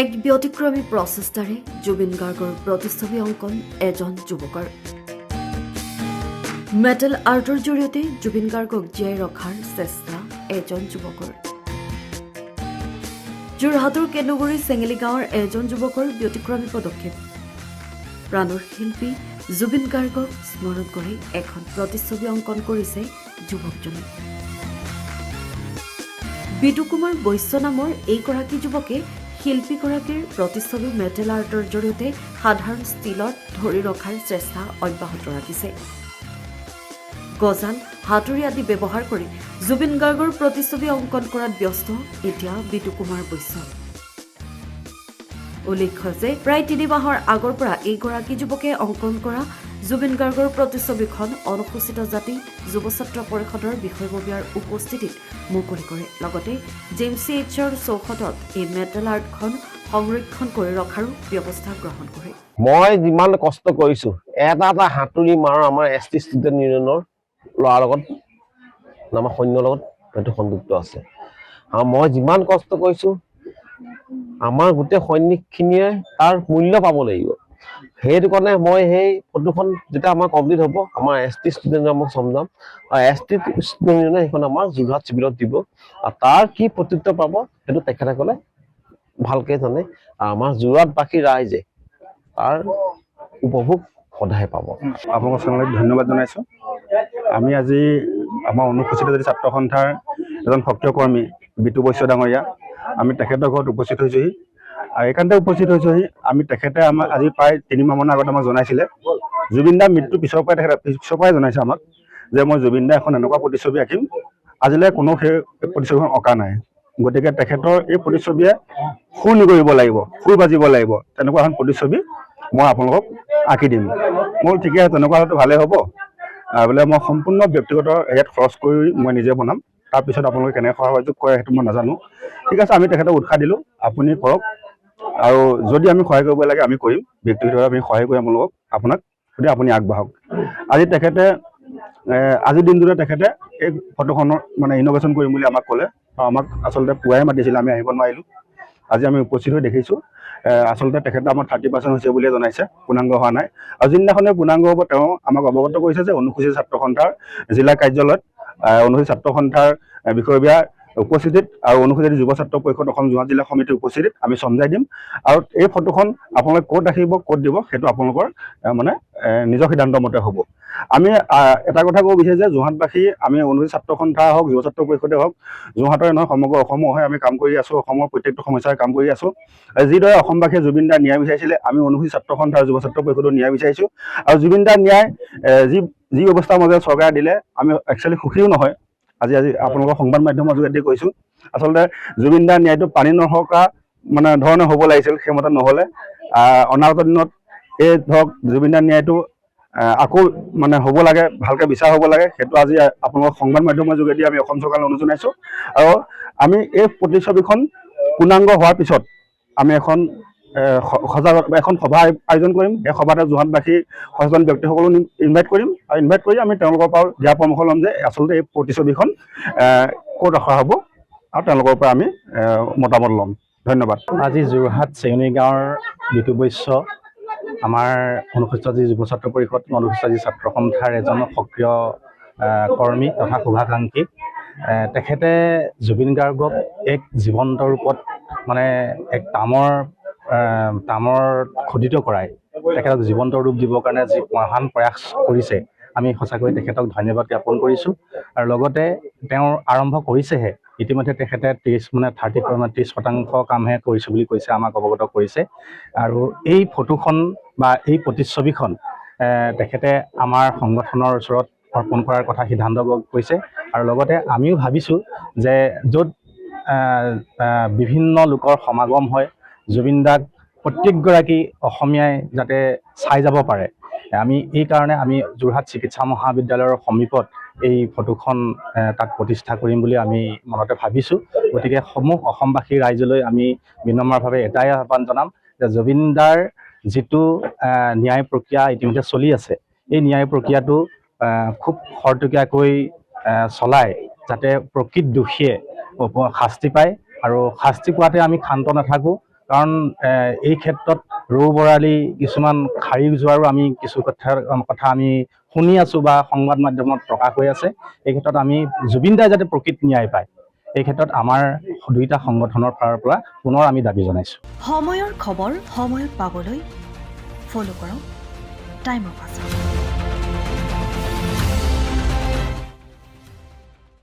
এক ব্যতিক্ৰমী প্ৰচেষ্টাৰে জুবিন গাৰ্গৰ প্ৰতিচ্ছবি অংকন এজন যুৱকৰ মেটেল আৰ্টৰ জৰিয়তে জুবিন গাৰ্গক জীয়াই ৰখাৰ চেষ্টা এজন যুৱকৰ যোৰহাটৰ কেন্দুগুৰি চেঙেলী গাঁৱৰ এজন যুৱকৰ ব্যতিক্ৰমী পদক্ষেপ প্ৰাণৰ শিল্পী জুবিন গাৰ্গক স্মৰণ কৰি এখন প্ৰতিচ্ছবি অংকন কৰিছে যুৱকজনে বিটু কুমাৰ বৈশ্য নামৰ এইগৰাকী যুৱকে শিল্পীগৰাকীৰ প্ৰতিচ্ছবি মেটেল আৰ্টৰ জৰিয়তে সাধাৰণ ষ্টিলত ধৰি ৰখাৰ চেষ্টা অব্যাহত ৰাখিছে গজাল হাতুৰি আদি ব্যৱহাৰ কৰি জুবিন গাৰ্গৰ প্ৰতিচ্ছবি অংকন কৰাত ব্যস্ত এতিয়া বিটু কুমাৰ বৈশ্য উল্লেখ্য যে প্ৰায় ৩ মাহৰ আগৰ পৰা এইগৰাকী যুৱকে অংকন কৰা জুবিন গাৰ্গৰ প্ৰতিচ্ছবিখন অনুসূচিত জাতি যুৱ ছাত্ৰ পৰিষদৰ বিষয়ববীয়াৰ উপস্থিতিত মুকলি কৰে লগতে JMCHৰ চৌহদত এই মেটেল আৰ্টখন সংৰক্ষণ কৰি ৰখাৰো ব্যৱস্থা গ্ৰহণ কৰে মই যিমান কষ্ট কৰিছো এটা হাতুৰি মাৰ আমাৰ ST ষ্টুডেণ্ট ইউনিয়নৰ ল'ৰাৰ লগত আমাৰ সৈন্যৰ লগত সেইটো সংযুক্ত আছে আৰু মই যিমান কষ্ট কৰিছো আমাৰ গোটেই সৈনিকখিনিয়ে তাৰ মূল্য পাব লাগিব সেইটো কাৰণে মই সেই ফটোখন যেতিয়া আমাৰ কমপ্লিট হ'ব আমাৰ ST ষ্টুডেণ্টক মই চমজাম আৰু ST ষ্টুডেণ্টে সেইখন আমাৰ যোৰহাট চিভিলত দিব আৰু তাৰ কি প্ৰত্যুত্তৰ পাব সেইটো তেখেতসকলে ভালকে জানে আমাৰ যোৰহাটবাসী ৰাইজে তাৰ উপভোগ সদায় পাব আপোনালোক চেনেলক ধন্যবাদ জনাইছো আমি আজি আমাৰ অনুসূচিত জাতি ছাত্ৰ সন্থাৰ এজন সক্ৰিয় কৰ্মী বিটু বৈশ্য ডাঙৰীয়া আমি তেখেতৰ ঘৰত উপস্থিত হৈছোহি আৰু এইকাৰণে উপস্থিত হৈছোহি আমি তেখেতে আমাক আজি প্ৰায় 3 মাহমানৰ আগত আমাক জনাইছিলে জুবিন দাৰ মৃত্যু পিছৰ পৰাই জনাইছে আমাক যে মই জুবিন দাৰ এখন এনেকুৱা প্ৰতিচ্ছবি আঁকিম আজিলৈ কোনো সেই প্ৰতিচ্ছবিখন অঁকা নাই গতিকে তেখেতৰ এই প্ৰতিচ্ছবিয়ে সুৰ নিগৰিব লাগিব সুৰ বাজিব লাগিব তেনেকুৱা এখন প্ৰতিচ্ছবি মই আপোনালোকক আঁকি দিম মোৰ ঠিকে আছে তেনেকুৱা হ'লেতো ভালেই হ'ব বোলে মই সম্পূৰ্ণ ব্যক্তিগত ইয়াত খৰচ কৰি মই নিজে বনাম তাৰপিছত আপোনালোকে কেনেকৈ সহযোগ কৰে সেইটো মই নাজানো ঠিক আছে আমি তেখেতক উৎসাহ দিলোঁ আপুনি কৰক আৰু যদি আমি সহায় কৰিব লাগে আমি কৰিম ব্যক্তিগতভাৱে আমি সহায় কৰিম আপোনাক যদি আপুনি আগবাঢ়ক আজি তেখেতে আজিৰ দিনটোতে তেখেতে এই ফটোখনৰ মানে ইন'ভেশ্যন কৰিম বুলি আমাক ক'লে আৰু আমাক আচলতে পুৱাই মাতিছিলে আমি আহিব নোৱাৰিলোঁ আজি আমি উপস্থিত হৈ দেখিছোঁ আচলতে তেখেতে আমাৰ 30% হৈছে বুলিয়ে জনাইছে পূৰ্ণাংগ হোৱা নাই আৰু যিদিনাখনে পূৰ্ণাংগ হ'ব তেওঁ আমাক অৱগত কৰিছে যে অনুসূচিত ছাত্ৰ সন্থাৰ জিলা কাৰ্যালয়ত অনুসূচিত ছাত্ৰ সন্থাৰ বিষয়ববীয়া উপস্থিতিত আৰু অনুসূচিত যুৱ ছাত্ৰ পৰিষদ অসম যোৰহাট জিলা সমিতিৰ উপস্থিতিত আমি চমজাই দিম আৰু এই ফটোখন আপোনালোকে ক'ত ৰাখিব ক'ত দিব সেইটো আপোনালোকৰ মানে নিজৰ সিদ্ধান্ত মতে হ'ব আমি এটা কথা ক'ব বিচাৰিছোঁ যে যোৰহাটবাসী আমি অনুসূচিত ছাত্ৰ সন্থা হওক যুৱ ছাত্ৰ পৰিষদে হওক যোৰহাটৰে নহয় সমগ্ৰ অসমৰ হৈ আমি কাম কৰি আছোঁ অসমৰ প্ৰত্যেকটো সমস্যাৰ কাম কৰি আছোঁ যিদৰে অসমবাসীয়ে জুবিন দাৰ ন্যায় বিচাৰিছিলে আমি অনুসূচিত ছাত্ৰ সন্থা আৰু যুৱ ছাত্ৰ পৰিষদৰ ন্যায় বিচাৰিছোঁ আৰু জুবিন দাৰ ন্যায় যি ব্যৱস্থাৰ মাজেৰে চৰকাৰে দিলে আমি একচুৱেলি সুখীও নহয় আজি আপোনালোকৰ সংবাদ মাধ্যমৰ যোগেদি কৈছোঁ আচলতে জুবিন দাৰ ন্যায়টো পানী নৰকা মানে ধৰণে হ'ব লাগিছিল সেইমতে নহ'লে অনাগত দিনত এই ধৰক জুবিন দাৰ ন্যায়টো আকৌ মানে হ'ব লাগে ভালকৈ বিচাৰ হ'ব লাগে সেইটো আজি আপোনালোকৰ সংবাদ মাধ্যমৰ যোগেদি আমি অসম চৰকাৰলৈ অনুৰোধ জনাইছোঁ আৰু আমি এই প্ৰতিচ্ছবিখন পূৰ্ণাংগ হোৱাৰ পিছত আমি এখন সভা আয়োজন কৰিম সেই সভাতে যোৰহাটবাসী সচেতন ব্যক্তিসকলো ইনভাইট কৰিম আৰু ইনভাইট কৰি আমি তেওঁলোকৰ পৰা দিহা পৰামৰ্শ ল'ম যে আচলতে এই প্ৰতিচ্ছবিখন ক'ত ৰখা হ'ব আৰু তেওঁলোকৰ পৰা আমি মতামত ল'ম ধন্যবাদ আজি যোৰহাট চেঙেলী গাঁৱৰ বিটু বৈশ্য আমাৰ অনুসূচিত জাতি যুৱ ছাত্ৰ পৰিষদ অনুসূচিত জাতি ছাত্ৰ সন্থাৰ এজন সক্ৰিয় কৰ্মী তথা শুভাকাংক্ষী তেখেতে জুবিন গাৰ্গক এক জীৱন্ত ৰূপত মানে এক তামৰ খোদিত কৰাই তেখেতক জীৱন্ত ৰূপ দিবৰ কাৰণে যি মহান প্ৰয়াস কৰিছে আমি সঁচাকৈ তেখেতক ধন্যবাদ জ্ঞাপন কৰিছোঁ আৰু লগতে তেওঁ আৰম্ভ কৰিছেহে ইতিমধ্যে তেখেতে 30% কামহে কৰিছোঁ বুলি কৈছে আমাক অৱগত কৰিছে আৰু এই ফটোখন বা এই প্ৰতিচ্ছবিখন তেখেতে আমাৰ সংগঠনৰ ওচৰত অৰ্পণ কৰাৰ কথা সিদ্ধান্ত কৈছে আৰু লগতে আমিও ভাবিছোঁ যে য'ত বিভিন্ন লোকৰ সমাগম হয় জুবিন দাক প্ৰত্যেকগৰাকী অসমীয়াই যাতে চাই যাব পাৰে আমি এই কাৰণে আমি যোৰহাট চিকিৎসা মহাবিদ্যালয়ৰ সমীপত এই ফটোখন তাত প্ৰতিষ্ঠা কৰিম বুলি আমি মনতে ভাবিছোঁ গতিকে সমূহ অসমবাসী ৰাইজলৈ আমি বিনম্ৰভাৱে এটাই আহ্বান জনাম যে জুবিন দাৰ যিটো ন্যায় প্ৰক্ৰিয়া ইতিমধ্যে চলি আছে এই ন্যায় প্ৰক্ৰিয়াটো খুব খৰতকীয়াকৈ চলাই যাতে প্ৰকৃত দোষীয়ে শাস্তি পায় আৰু শাস্তি পোৱাতে আমি ক্ষান্ত নাথাকোঁ কাৰণ এই ক্ষেত্ৰত ৰৌ বৰালি কিছুমান খাৰি যোৱাৰো আমি কিছু কথা আমি শুনি আছোঁ বা সংবাদ মাধ্যমত প্ৰকাশ হৈ আছে। এই ক্ষেত্ৰত আমি জুবিন দাই যাতে প্ৰকৃত ন্যায় পায়, এই ক্ষেত্ৰত আমাৰ দুয়োটা সংগঠনৰ ফালৰ পৰা পুনৰ আমি দাবী জনাইছোঁ। সময়ৰ খবৰ সময়ত পাবলৈ ফ'ল' কৰক টাইম অফ আছাম।